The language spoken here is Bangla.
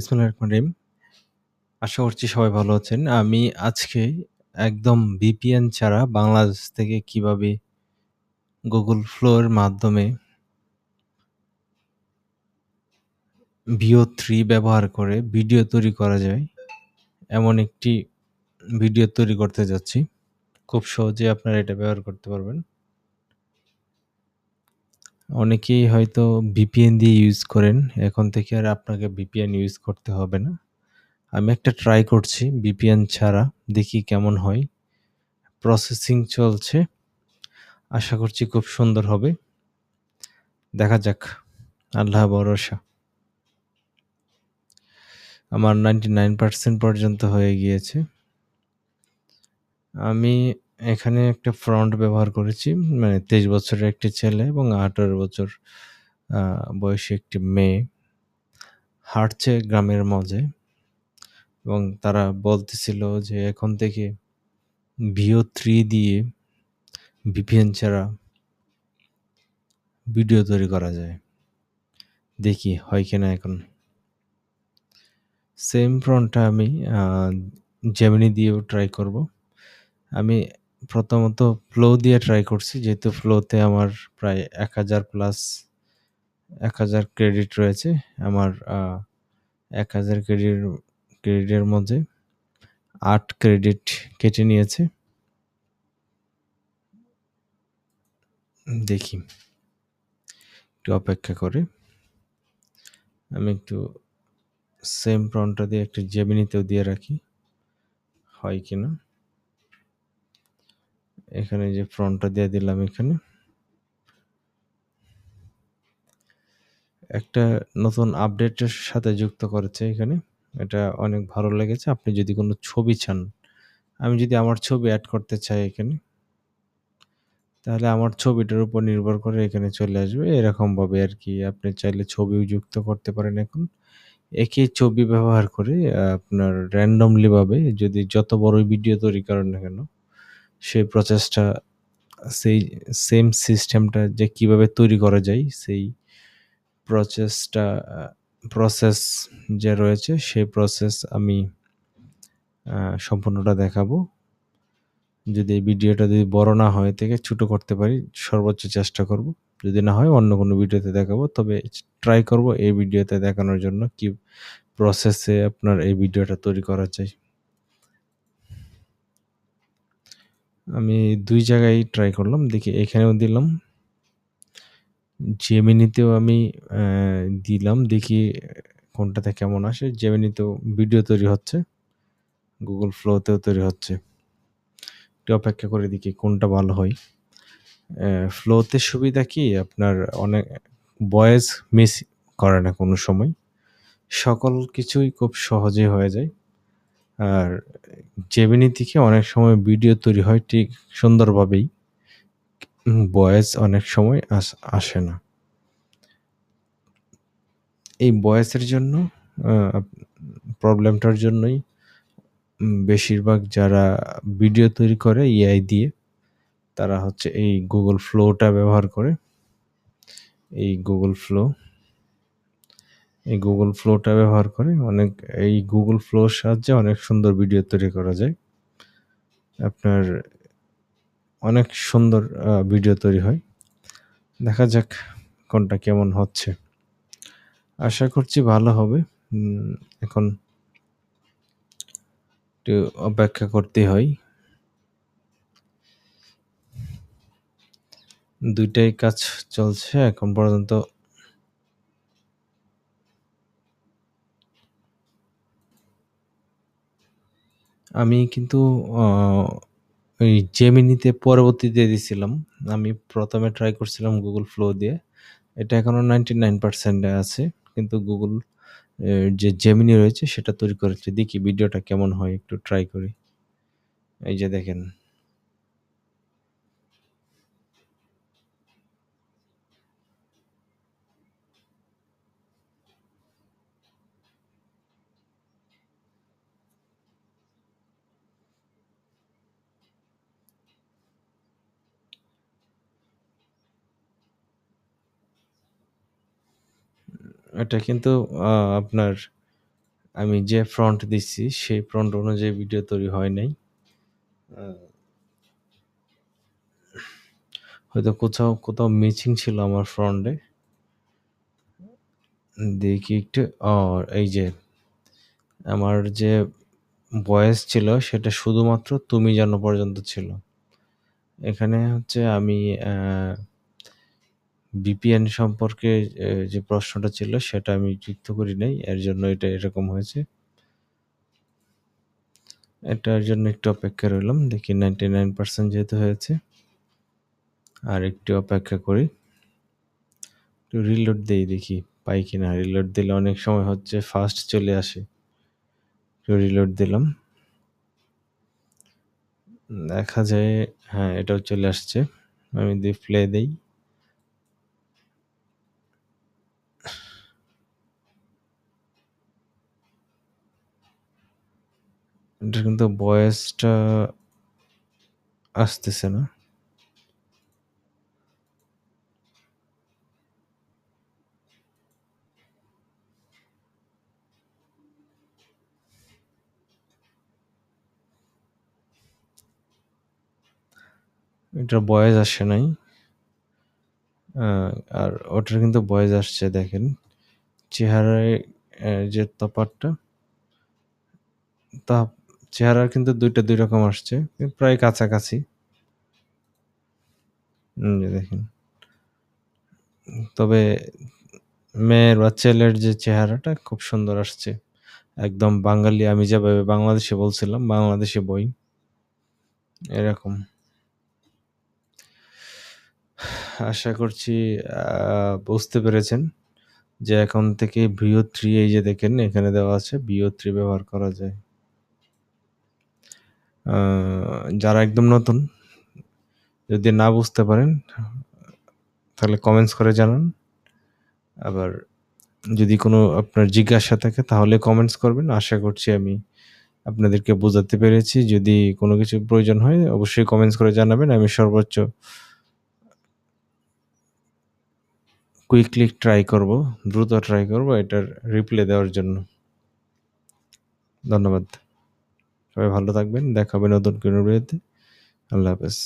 বিসমিল্লাহির রহমানির রহিম। আশা করছি সবাই ভালো আছেন। আমি আজকে একদম VPN ছাড়া বাংলাদেশ থেকে কিভাবে Google Flow এর মাধ্যমে VO3 ব্যবহার করে ভিডিও তৈরি করা যায়, এমন একটি ভিডিও তৈরি করতে যাচ্ছি। খুব সহজেই আপনারা এটা ব্যবহার করতে পারবেন। অনেকেই হয়তো VPN দিয়ে ইউজ করেন। এখন থেকে আর আপনাকে VPN ইউজ করতে হবে না। আমি একটা ট্রাই করছি VPN ছাড়া। দেখি কেমন হয়। প্রসেসিং চলছে। আশা করছি খুব সুন্দর হবে। দেখা যাক। আল্লাহ ভরসা। আমার 99% পর্যন্ত হয়ে গিয়েছে। আমি এখানে একটা ফন্ট ব্যবহার করেছি। মানে 23 বছরের একটি ছেলে এবং 18 বছর বয়সী একটি মেয়ে। হাঁটছে গ্রামের মাঝে এবং তারা বলতেছিল যে এখন থেকে VO3 দিয়ে VPN ছাড়া ভিডিও তৈরি করা যায়। দেখি হয় কিনা এখন। সেম ফন্টটা আমি Gemini দিয়েও ট্রাই করব। আমি প্রথমত ফ্লো দিয়ে ট্রাই করছি, যেহেতু ফ্লোতে আমার প্রায় 1000 ক্রেডিট রয়েছে। আমার 1000 ক্রেডিটের মধ্যে 8 ক্রেডিট কেটে নিয়েছে। দেখি, একটু অপেক্ষা করে আমি একটু সেম প্রম্পটটা দিয়ে একটু জেমিনিতেও দিয়ে রাখি, হয় কিনা। এখানে যে প্রম্পটটা দিয়ে দিলাম, এখানে একটা নতুন আপডেটের সাথে যুক্ত করেছে এখানে। এটা অনেক ভালো লেগেছে। আপনি যদি কোনো ছবি চান, আমি যদি আমার ছবি অ্যাড করতে চাই এখানে, তাহলে আমার ছবিটার উপর নির্ভর করে এখানে চলে আসবে। এরকমভাবে আর কি আপনি চাইলে ছবিও যুক্ত করতে পারেন। এখন একই ছবি ব্যবহার করে আপনার র্যান্ডমলি ভাবে যদি যত বড়ই ভিডিও তৈরি করেন না কেন, সেই প্রসেসটা, সেই সেম সিস্টেমটা যে কিভাবে তৈরি করা যায়, সেই প্রসেসটা প্রসেস যে রয়েছে সেই প্রসেস আমি সম্পূর্ণটা দেখাবো। যদি এই ভিডিওটা যদি বড় না হয় থেকে ছোট করতে পারি, সর্বোচ্চ চেষ্টা করব। যদি না হয় অন্য কোনো ভিডিওতে দেখাবো, তবে ট্রাই করব এই ভিডিওতে দেখানোর জন্য কি প্রসেসে আপনার এই ভিডিওটা তৈরি করা যায়। আমি 2 জায়গায় ট্রাই করলাম, দেখি এখানেও দিলাম, জেমিনিতেও আমি দিলাম, দেখি কোনটাতে কেমন আসে। জেমিনিতেও ভিডিও তৈরি হচ্ছে, গুগল ফ্লোতেও তৈরি হচ্ছে। একটু অপেক্ষা করে দেখি কোনটা ভালো হয়। ফ্লোতে সুবিধা কি, আপনার অনেক ভয়েস মিস করে না কোনো সময়, সকল কিছুই খুব সহজে হয়ে যায়। আর জেমিনি থেকে অনেক সময় ভিডিও তৈরি হয় ঠিক সুন্দরভাবেই, ভয়েস অনেক সময় আসে না। এই ভয়েসের জন্য প্রবলেমটার জন্যই বেশিরভাগ যারা ভিডিও তৈরি করে AI দিয়ে, তারা হচ্ছে এই গুগল ফ্লোটা ব্যবহার করে। এই গুগল ফ্লোটা ব্যবহার করে এই গুগল ফ্লোর সাহায্যে অনেক সুন্দর ভিডিও তৈরি করা যায়। আপনার অনেক সুন্দর ভিডিও তৈরি হয়। দেখা যাক কোনটা কেমন হচ্ছে। আশা করছি ভালো হবে। এখন একটু অপেক্ষা করতে হয়। 2 টাই কাজ চলছে এখন পর্যন্ত। আমি কিন্তু ওই জেমিনিতে পরবর্তীতে দিছিলাম। আমি প্রথমে ট্রাই করছিলাম গুগল ফ্লো দিয়ে। এটা এখনো 99% এ আছে। কিন্তু গুগল যে জেমিনি রয়েছে সেটা তৈরি করেছে। দেখি ভিডিওটা কেমন হয়, একটু ট্রাই করি। এই যে দেখেন। এটা কিন্তু আপনার আমি যে ফন্ট দিচ্ছি সেই ফন্ট অনুযায়ী ভিডিও তৈরি হয় নাই। হয়তো কোথাও মিসিং ছিল আমার ফন্টে। দেখি একটু। এই যে আমার যে ভয়েস ছিল সেটা শুধুমাত্র তুমি জানো পর্যন্ত ছিল। এখানে হচ্ছে আমি VPN সম্পর্কে যে প্রশ্নটা ছিল সেটা আমি যুক্ত করি নাই। এর জন্য এটা এরকম হয়েছে। এটার জন্য একটু অপেক্ষা রইলাম। দেখি 99% যেহেতু হয়েছে। আর একটু অপেক্ষা করি। একটু রিলোড দেই দেখি পাই কিনা। রিলোড দিলে অনেক সময় হচ্ছে ফাস্ট চলে আসে। একটু রিলোড দিলাম। দেখা যায় হ্যাঁ, এটাও চলে আসছে। আমি প্লে দেই। এটা কিন্তু ভয়েসটা আসতেছে না। এটার ভয়েস আসে নাই। আর ওটার কিন্তু ভয়েস আসছে দেখেন। চেহারায় যে তফাৎটা তা চেহারার কিন্তু ২ রকম আসছে। প্রায় কাছাকাছি। যে দেখেন। তবে মেয়ের বা ছেলের যে চেহারাটা খুব সুন্দর আসছে। একদম বাঙালি আমি যেভাবে বাংলাদেশে বলছিলাম, বাংলাদেশি বই। এরকম। আশা করছি বুঝতে পেরেছেন যে এখন থেকে VO3 এই যে দেখেন এখানে দেওয়া আছে VO3 ব্যবহার করা যায়। যারা একদম নতুন যদি না বুঝতে পারেন তাহলে কমেন্টস করে জানান। আবার যদি কোনো আপনার জিজ্ঞাসা থাকে তাহলে কমেন্টস করবেন। আশা করছি আমি আপনাদেরকে বোঝাতে পেরেছি। যদি কোনো কিছুর প্রয়োজন হয় অবশ্যই কমেন্টস করে জানাবেন। আমি সর্বোচ্চ কুইকলি ট্রাই করব, দ্রুত ট্রাই করব এটার রিপ্লাই দেওয়ার জন্য। ধন্যবাদ। সবাই ভালো থাকবেন। দেখা হবে নতুন কোনো ভিডিওতে। আল্লাহ হাফেজ।